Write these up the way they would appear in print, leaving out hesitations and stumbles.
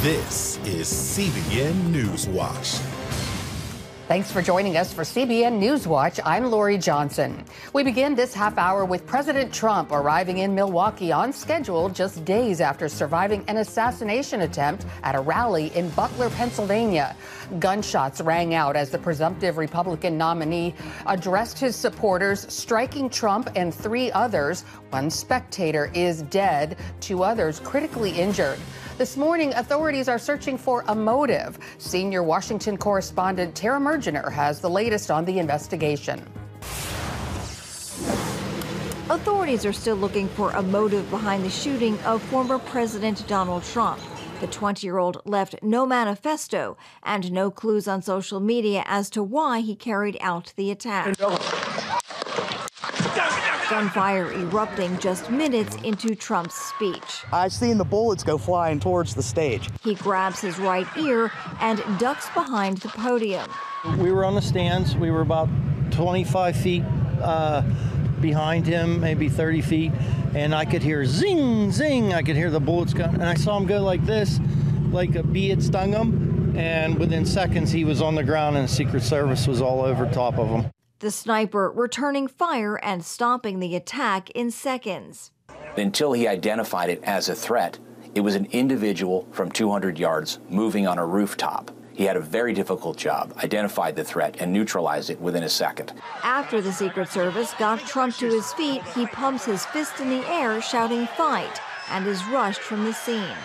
This is CBN NewsWatch. Thanks for joining us for CBN NewsWatch. I'm Lori Johnson. We begin this half hour with President Trump arriving in Milwaukee on schedule just days after surviving an assassination attempt at a rally in Butler, Pennsylvania. Gunshots rang out as the presumptive Republican nominee addressed his supporters, striking Trump and three others. One spectator is dead, two others critically injured. This morning, authorities are searching for a motive. Senior Washington correspondent Tara Mergener has the latest on the investigation. Authorities are still looking for a motive behind the shooting of former President Donald Trump. The 20-year-old left no manifesto and no clues on social media as to why he carried out the attack. Gunfire erupting just minutes into Trump's speech. I've seen the bullets go flying towards the stage. He grabs his right ear and ducks behind the podium. We were on the stands. We were about 25 feet behind him, maybe 30 feet, and I could hear zing, zing. I could hear the bullets go, and I saw him go like this, like a bee had stung him, and within seconds he was on the ground and the Secret Service was all over top of him. The sniper returning fire and stopping the attack in seconds. Until he identified it as a threat, it was an individual from 200 yards moving on a rooftop. He had a very difficult job, identified the threat, and neutralized it within a second. After the Secret Service got Trump to his feet, he pumps his fist in the air, shouting "fight," and is rushed from the scene.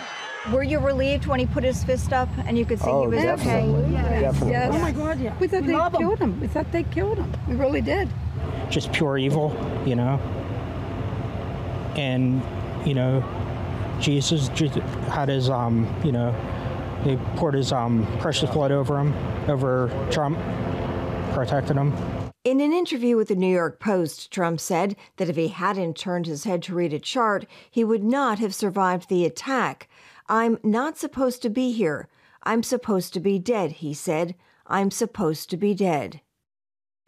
Were you relieved when he put his fist up and you could see he was okay? Yes. Oh my God, yeah. We thought they killed him. We thought they killed him. We really did. Just pure evil, you know. And, you know, Jesus had his, you know, he poured his precious blood over him, over Trump, protected him. In an interview with the New York Post, Trump said that if he hadn't turned his head to read a chart, he would not have survived the attack. "I'm not supposed to be here. I'm supposed to be dead," he said. "I'm supposed to be dead."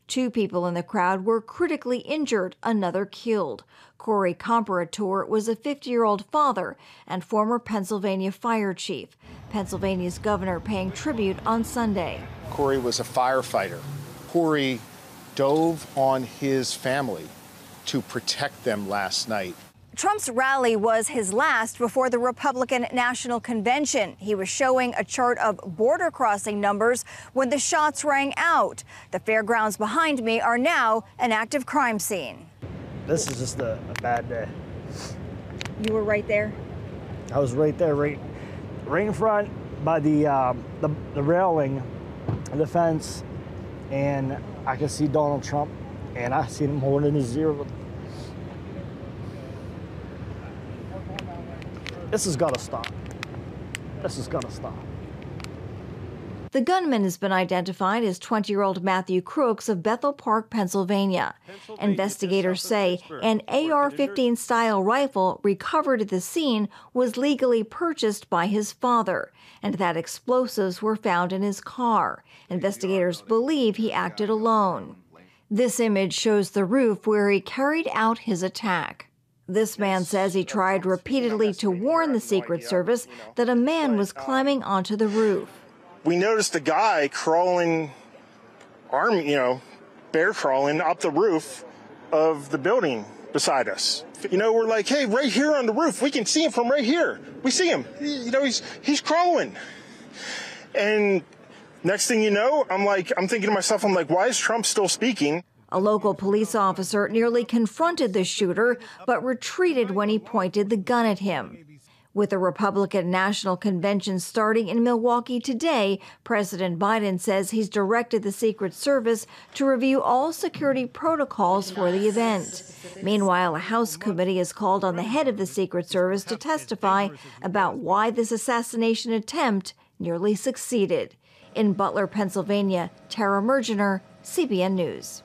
Two people in the crowd were critically injured, another killed. Corey Comparator was a 50-year-old father and former Pennsylvania fire chief. Pennsylvania's governor paying tribute on Sunday. Corey was a firefighter. Corey dove on his family to protect them last night. Trump's rally was his last before the Republican National Convention. He was showing a chart of border crossing numbers when the shots rang out. The fairgrounds behind me are now an active crime scene. This is just a bad day. You were right there? I was right there, right in front by the railing, the fence, and I could see Donald Trump, and I seen him holding his ear. This has got to stop. This has got to stop. The gunman has been identified as 20-year-old Matthew Crooks of Bethel Park, Pennsylvania. Investigators say an AR-15 style rifle recovered at the scene was legally purchased by his father, and that explosives were found in his car. Investigators believe he acted alone. This image shows the roof where he carried out his attack. This man says he tried repeatedly to warn the Secret Service that a man was climbing onto the roof. We noticed a guy crawling, bear crawling up the roof of the building beside us. We're like, hey, right here on the roof, we can see him from right here. We see him. He's crawling. And next thing you know, I'm thinking to myself, why is Trump still speaking? A local police officer nearly confronted the shooter, but retreated when he pointed the gun at him. With the Republican National Convention starting in Milwaukee today, President Biden says he's directed the Secret Service to review all security protocols for the event. Meanwhile, a House committee has called on the head of the Secret Service to testify about why this assassination attempt nearly succeeded. In Butler, Pennsylvania, Tara Mergener, CBN News.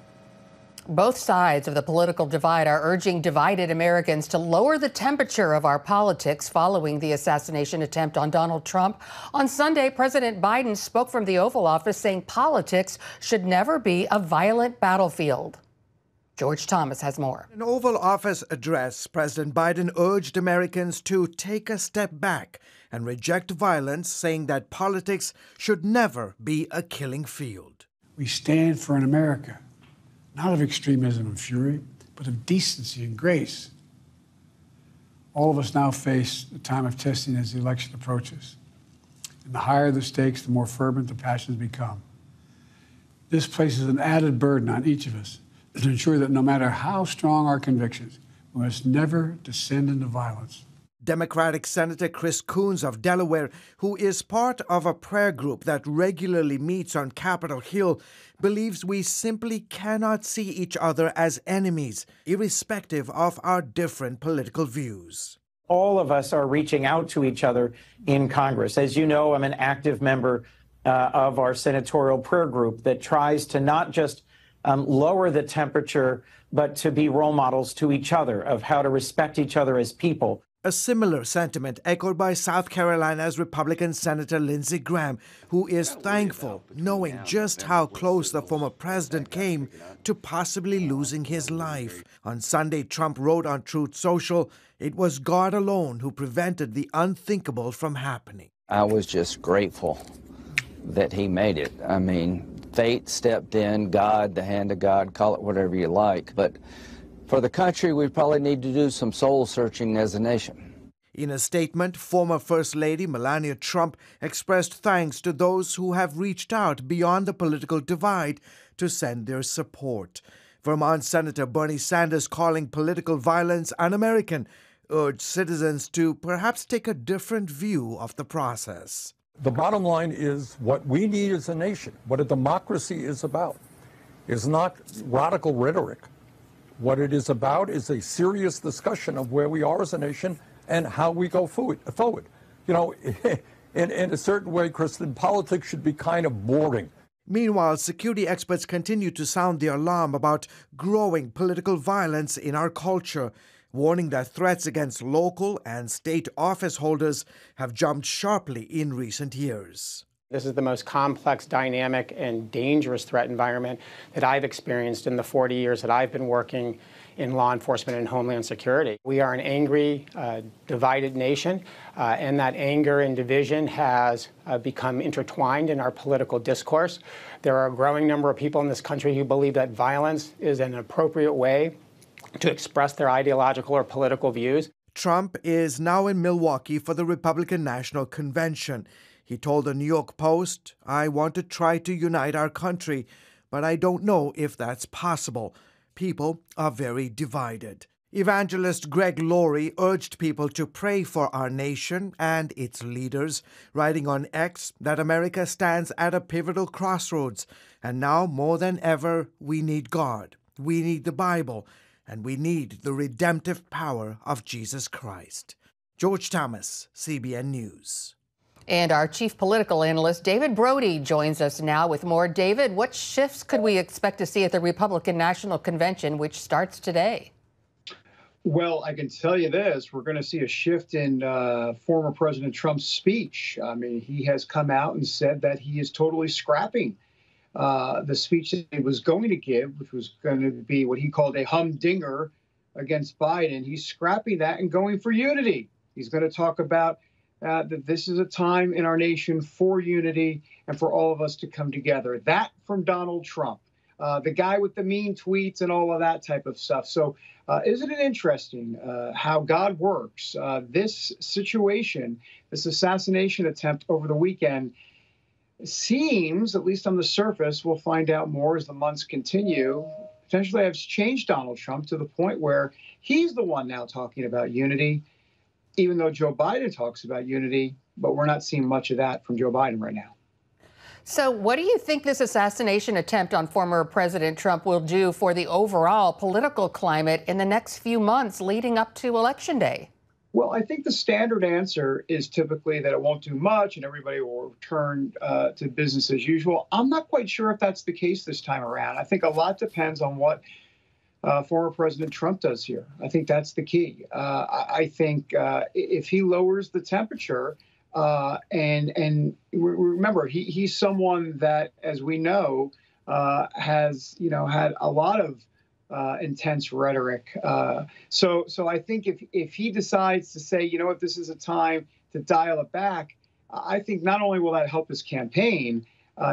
Both sides of the political divide are urging divided Americans to lower the temperature of our politics following the assassination attempt on Donald Trump. On Sunday, President Biden spoke from the Oval Office saying politics should never be a violent battlefield. George Thomas has more. In an Oval Office address, President Biden urged Americans to take a step back and reject violence, saying that politics should never be a killing field. We stand for an America, not of extremism and fury, but of decency and grace. All of us now face a time of testing as the election approaches. And the higher the stakes, the more fervent the passions become. This places an added burden on each of us to ensure that no matter how strong our convictions, we must never descend into violence. Democratic Senator Chris Coons of Delaware, who is part of a prayer group that regularly meets on Capitol Hill, believes we simply cannot see each other as enemies, irrespective of our different political views. All of us are reaching out to each other in Congress. As you know, I'm an active member of our senatorial prayer group that tries to not just lower the temperature, but to be role models to each other of how to respect each other as people. A similar sentiment echoed by South Carolina's Republican Senator Lindsey Graham, who is thankful, knowing just how close the former president came to possibly losing his life. On Sunday, Trump wrote on Truth Social, "It was God alone who prevented the unthinkable from happening." I was just grateful that he made it. I mean, fate stepped in, God, the hand of God, call it whatever you like. But for the country, we probably need to do some soul searching as a nation. In a statement, former First Lady Melania Trump expressed thanks to those who have reached out beyond the political divide to send their support. Vermont Senator Bernie Sanders, calling political violence un-American, urged citizens to perhaps take a different view of the process. The bottom line is what we need as a nation, what a democracy is about, is not radical rhetoric. What it is about is a serious discussion of where we are as a nation and how we go forward. You know, in a certain way, Kristen, politics should be kind of boring. Meanwhile, security experts continue to sound the alarm about growing political violence in our culture, warning that threats against local and state office holders have jumped sharply in recent years. This is the most complex, dynamic, and dangerous threat environment that I've experienced in the 40 years that I've been working in law enforcement and homeland security. We are an angry, divided nation, and that anger and division has become intertwined in our political discourse. There are a growing number of people in this country who believe that violence is an appropriate way to express their ideological or political views. Trump is now in Milwaukee for the Republican National Convention. He told the New York Post, "I want to try to unite our country, but I don't know if that's possible. People are very divided." Evangelist Greg Laurie urged people to pray for our nation and its leaders, writing on X that America stands at a pivotal crossroads, and now more than ever, we need God, we need the Bible, and we need the redemptive power of Jesus Christ. George Thomas, CBN News. And our chief political analyst, David Brody, joins us now with more. David, what shifts could we expect to see at the Republican National Convention, which starts today? Well, I can tell you this. We're going to see a shift in former President Trump's speech. I mean, he has come out and said that he is totally scrapping the speech that he was going to give, which was going to be what he called a humdinger against Biden. He's scrapping that and going for unity. He's going to talk about that this is a time in our nation for unity and for all of us to come together. That from Donald Trump, the guy with the mean tweets and all of that type of stuff. So isn't it interesting how God works? This situation, this assassination attempt over the weekend, seems, at least on the surface, we'll find out more as the months continue, potentially has changed Donald Trump to the point where he's the one now talking about unity, even though Joe Biden talks about unity, but we're not seeing much of that from Joe Biden right now. So what do you think this assassination attempt on former President Trump will do for the overall political climate in the next few months leading up to Election Day? Well, I think the standard answer is typically that it won't do much and everybody will return to business as usual. I'm not quite sure if that's the case this time around. I think a lot depends on what former President Trump does here. I think that's the key. I think if he lowers the temperature, and remember, he's someone that, as we know, has had a lot of intense rhetoric. So I think if he decides to say, you know what, this is a time to dial it back, I think not only will that help his campaign,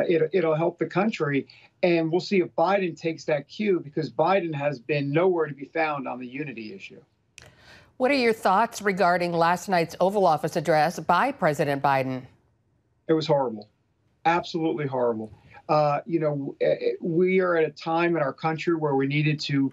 it'll help the country. And we'll see if Biden takes that cue, because Biden has been nowhere to be found on the unity issue. What are your thoughts regarding last night's Oval Office address by President Biden? It was horrible. Absolutely horrible. We are at a time in our country where we needed to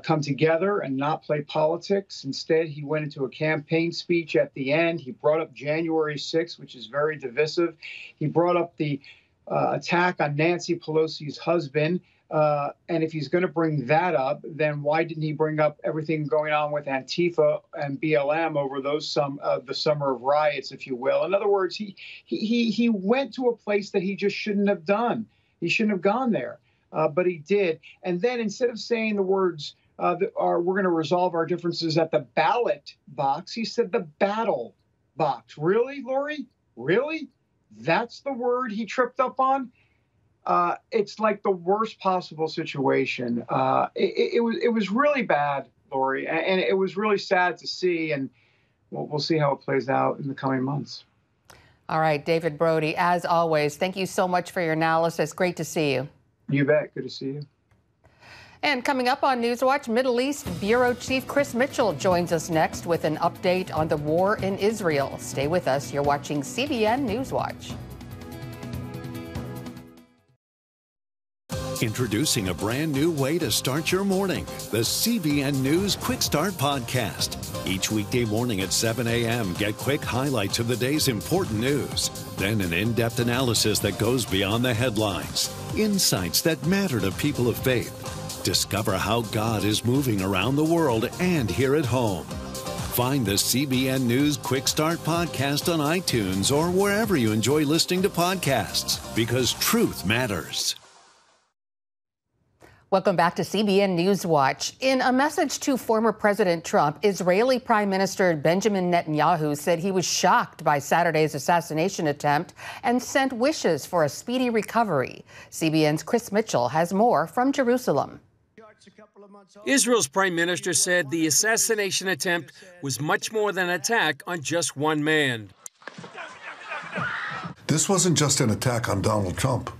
come together and not play politics. Instead, he went into a campaign speech at the end. He brought up January 6th, which is very divisive. He brought up the attack on Nancy Pelosi's husband. And if he's going to bring that up, then why didn't he bring up everything going on with Antifa and BLM over those the summer of riots, if you will? In other words, he went to a place that he just shouldn't have done. He shouldn't have gone there, but he did. And then instead of saying the words, we're going to resolve our differences at the ballot box, he said the battle box. Really, Lori? Really? That's the word he tripped up on? It's like the worst possible situation. It was really bad, Lori, and it was really sad to see, and we'll see how it plays out in the coming months. All right, David Brody, as always, thank you so much for your analysis. Great to see you. You bet. Good to see you. And coming up on NewsWatch, Middle East Bureau Chief Chris Mitchell joins us next with an update on the war in Israel. Stay with us. You're watching CBN NewsWatch. Introducing a brand new way to start your morning, the CBN News Quick Start Podcast. Each weekday morning at 7 a.m., get quick highlights of the day's important news. Then an in-depth analysis that goes beyond the headlines. Insights that matter to people of faith. Discover how God is moving around the world and here at home. Find the CBN News Quick Start Podcast on iTunes or wherever you enjoy listening to podcasts, because truth matters. Welcome back to CBN NewsWatch. In a message to former President Trump, Israeli Prime Minister Benjamin Netanyahu said he was shocked by Saturday's assassination attempt and sent wishes for a speedy recovery. CBN's Chris Mitchell has more from Jerusalem. Israel's prime minister said the assassination attempt was much more than an attack on just one man. This wasn't just an attack on Donald Trump.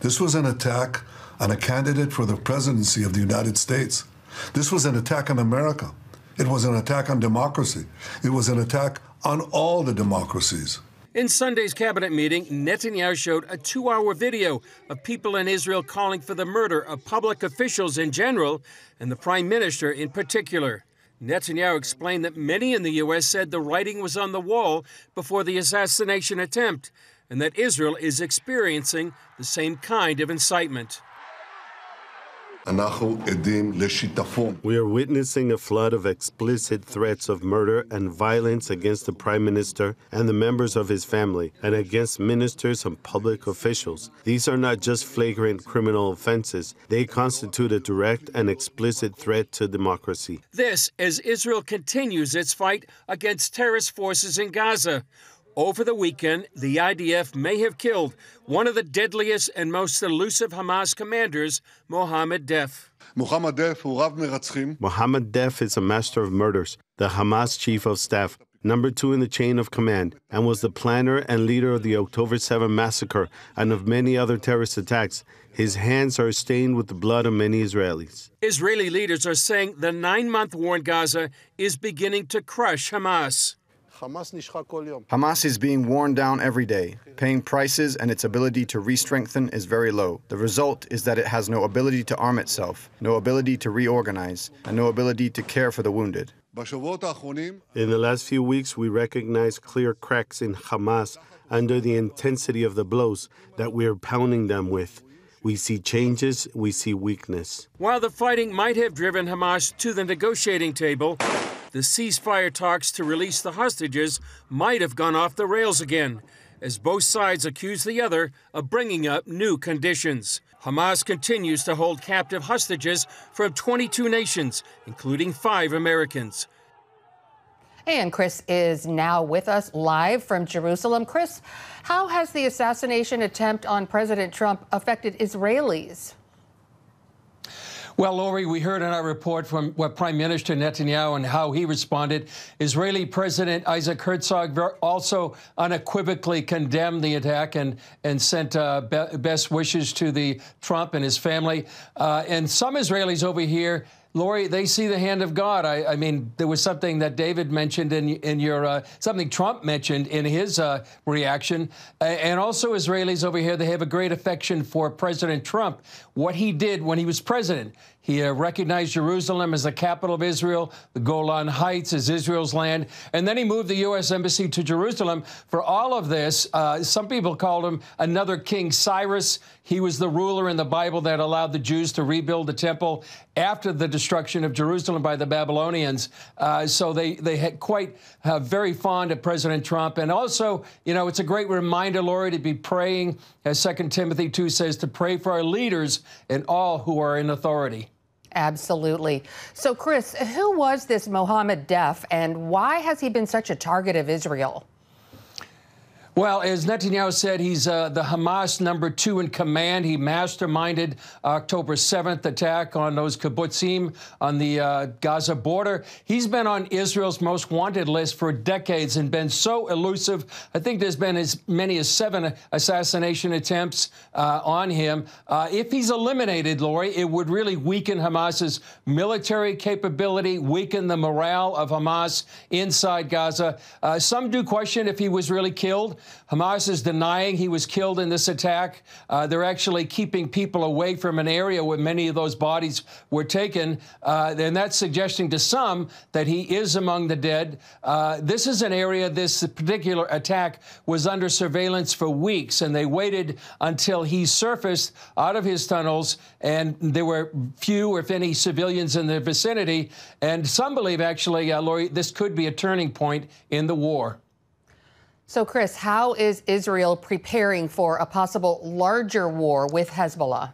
This was an attack on a candidate for the presidency of the United States. This was an attack on America. It was an attack on democracy. It was an attack on all the democracies. In Sunday's cabinet meeting, Netanyahu showed a 2-hour video of people in Israel calling for the murder of public officials in general and the prime minister in particular. Netanyahu explained that many in the U.S. said the writing was on the wall before the assassination attempt and that Israel is experiencing the same kind of incitement. We are witnessing a flood of explicit threats of murder and violence against the Prime Minister and the members of his family, and against ministers and public officials. These are not just flagrant criminal offenses. They constitute a direct and explicit threat to democracy. This as Israel continues its fight against terrorist forces in Gaza. Over the weekend, the IDF may have killed one of the deadliest and most elusive Hamas commanders, Mohammed Deif. Mohammed Deif is a master of murders, the Hamas chief of staff, number 2 in the chain of command, and was the planner and leader of the October 7 massacre and of many other terrorist attacks. His hands are stained with the blood of many Israelis. Israeli leaders are saying the 9-month war in Gaza is beginning to crush Hamas. Hamas is being worn down every day, paying prices, and its ability to re-strengthen is very low. The result is that it has no ability to arm itself, no ability to reorganize, and no ability to care for the wounded. In the last few weeks, we recognize clear cracks in Hamas under the intensity of the blows that we are pounding them with. We see changes, we see weakness. While the fighting might have driven Hamas to the negotiating table, the ceasefire talks to release the hostages might have gone off the rails again, as both sides accuse the other of bringing up new conditions. Hamas continues to hold captive hostages from 22 nations, including 5 Americans. And Chris is now with us live from Jerusalem. Chris, how has the assassination attempt on President Trump affected Israelis? Well, Lori, we heard in our report from Prime Minister Netanyahu and how he responded. Israeli President Isaac Herzog also unequivocally condemned the attack and sent best wishes to the Trump and his family. And some Israelis over here, Lori, they see the hand of God. I mean, there was something that David mentioned in your, something Trump mentioned in his reaction. And also Israelis over here, they have a great affection for President Trump, what he did when he was president. He recognized Jerusalem as the capital of Israel, the Golan Heights as Israel's land, and then he moved the U.S. Embassy to Jerusalem. For all of this, some people called him another King Cyrus. He was the ruler in the Bible that allowed the Jews to rebuild the temple after the destruction of Jerusalem by the Babylonians. So they had quite very fond of President Trump. And also, you know, it's a great reminder, Lori, to be praying, as 2 Timothy 2 says, to pray for our leaders and all who are in authority. Absolutely. So, Chris, who was this Mohammed Deif, and why has he been such a target of Israel? Well, as Netanyahu said, he's the Hamas #2 in command. He masterminded October 7th attack on those kibbutzim on the Gaza border. He's been on Israel's most wanted list for decades and been so elusive. I think there's been as many as 7 assassination attempts on him. If he's eliminated, Lori, it would really weaken Hamas's military capability, weaken the morale of Hamas inside Gaza. Some do question if he was really killed. Hamas is denying he was killed in this attack. They're actually keeping people away from an area where many of those bodies were taken. And that's suggesting to some that he is among the dead. This is an area, this particular attack was under surveillance for weeks, and they waited until he surfaced out of his tunnels, and there were few, if any, civilians in the vicinity. And some believe, actually, Lori, this could be a turning point in the war. So, Chris, how is Israel preparing for a possible larger war with Hezbollah?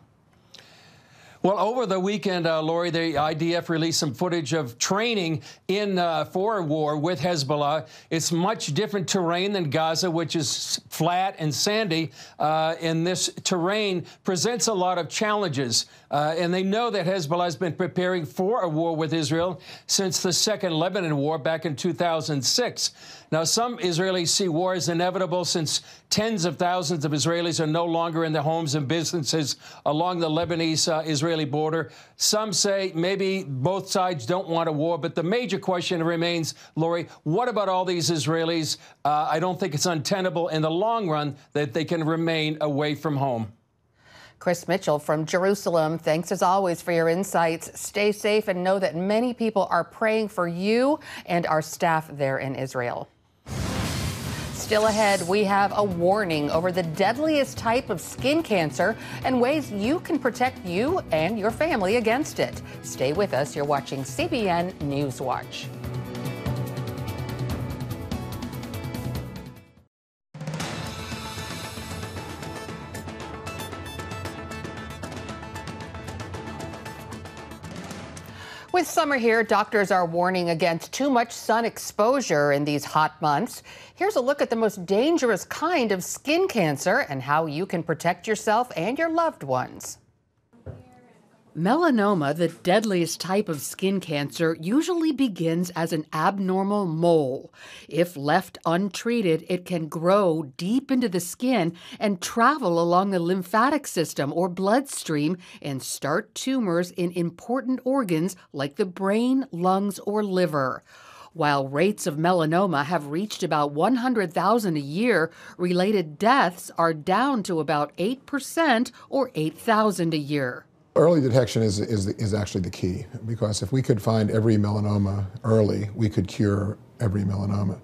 Well, over the weekend, Lori, the IDF released some footage of training for a war with Hezbollah. It's much different terrain than Gaza, which is flat and sandy. And this terrain presents a lot of challenges. And they know that Hezbollah has been preparing for a war with Israel since the Second Lebanon War back in 2006. Now, some Israelis see war as inevitable since tens of thousands of Israelis are no longer in their homes and businesses along the Lebanese-Israeli border. Some say maybe both sides don't want a war, but the major question remains, Lori, what about all these Israelis? I don't think it's untenable in the long run that they can remain away from home. Chris Mitchell from Jerusalem, thanks as always for your insights. Stay safe and know that many people are praying for you and our staff there in Israel. Still ahead, we have a warning over the deadliest type of skin cancer and ways you can protect you and your family against it. Stay with us. You're watching CBN News Watch. With summer here, doctors are warning against too much sun exposure in these hot months. Here's a look at the most dangerous kind of skin cancer and how you can protect yourself and your loved ones. Melanoma, the deadliest type of skin cancer, usually begins as an abnormal mole. If left untreated, it can grow deep into the skin and travel along the lymphatic system or bloodstream and start tumors in important organs like the brain, lungs, or liver. While rates of melanoma have reached about 100,000 a year, related deaths are down to about 8% or 8,000 a year. Early detection is actually the key, because if we could find every melanoma early, we could cure every melanoma.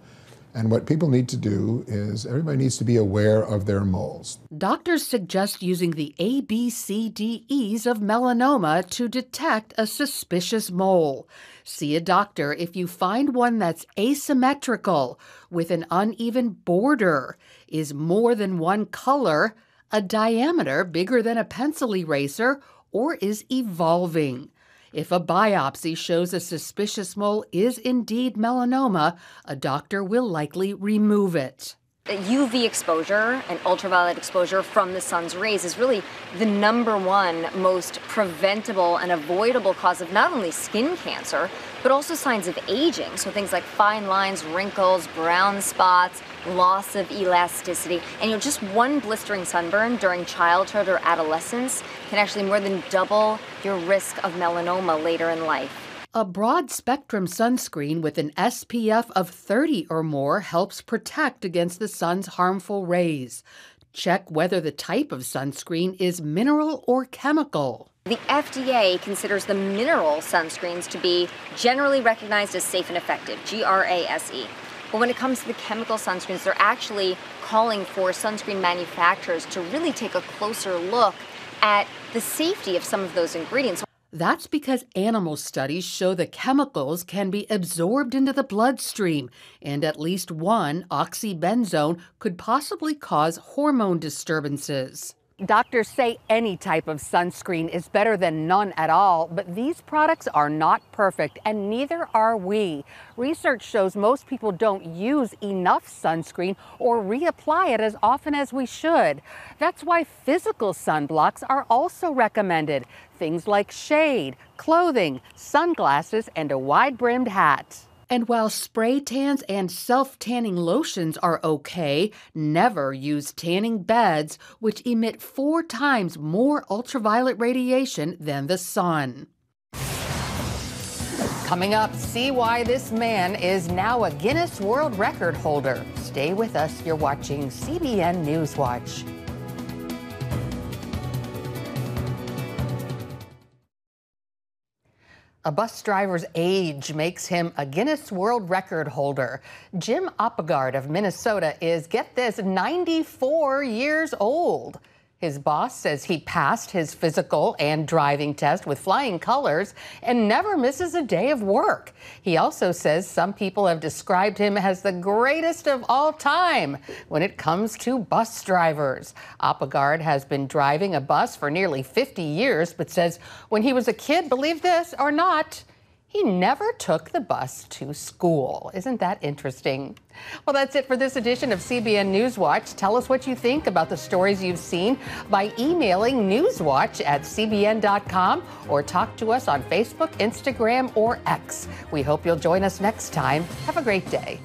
And what people need to do is everybody needs to be aware of their moles. Doctors suggest using the ABCDEs of melanoma to detect a suspicious mole. See a doctor if you find one that's asymmetrical, with an uneven border, is more than one color, a diameter bigger than a pencil eraser, or is evolving. If a biopsy shows a suspicious mole is indeed melanoma, a doctor will likely remove it. UV exposure and ultraviolet exposure from the sun's rays is really the #1 most preventable and avoidable cause of not only skin cancer, but also signs of aging. So things like fine lines, wrinkles, brown spots, loss of elasticity. And just one blistering sunburn during childhood or adolescence can actually more than double your risk of melanoma later in life. A broad-spectrum sunscreen with an SPF of 30 or more helps protect against the sun's harmful rays. Check whether the type of sunscreen is mineral or chemical. The FDA considers the mineral sunscreens to be generally recognized as safe and effective, GRASE. But when it comes to the chemical sunscreens, they're actually calling for sunscreen manufacturers to really take a closer look at the safety of some of those ingredients. That's because animal studies show the chemicals can be absorbed into the bloodstream, and at least one, oxybenzone, could possibly cause hormone disturbances. Doctors say any type of sunscreen is better than none at all, but these products are not perfect, and neither are we. Research shows most people don't use enough sunscreen or reapply it as often as we should. That's why physical sunblocks are also recommended. Things like shade, clothing, sunglasses, and a wide-brimmed hat. And while spray tans and self-tanning lotions are okay, never use tanning beds, which emit 4 times more ultraviolet radiation than the sun. Coming up, see why this man is now a Guinness World Record holder. Stay with us. You're watching CBN News Watch. A bus driver's age makes him a Guinness World Record holder. Jim Oppegard of Minnesota is, get this, 94 years old. His boss says he passed his physical and driving test with flying colors and never misses a day of work. He also says some people have described him as the greatest of all time when it comes to bus drivers. Oppegard has been driving a bus for nearly 50 years, but says when he was a kid, believe this or not, he never took the bus to school. Isn't that interesting? Well, that's it for this edition of CBN News Watch. Tell us what you think about the stories you've seen by emailing newswatch@cbn.com or talk to us on Facebook, Instagram, or X. We hope you'll join us next time. Have a great day.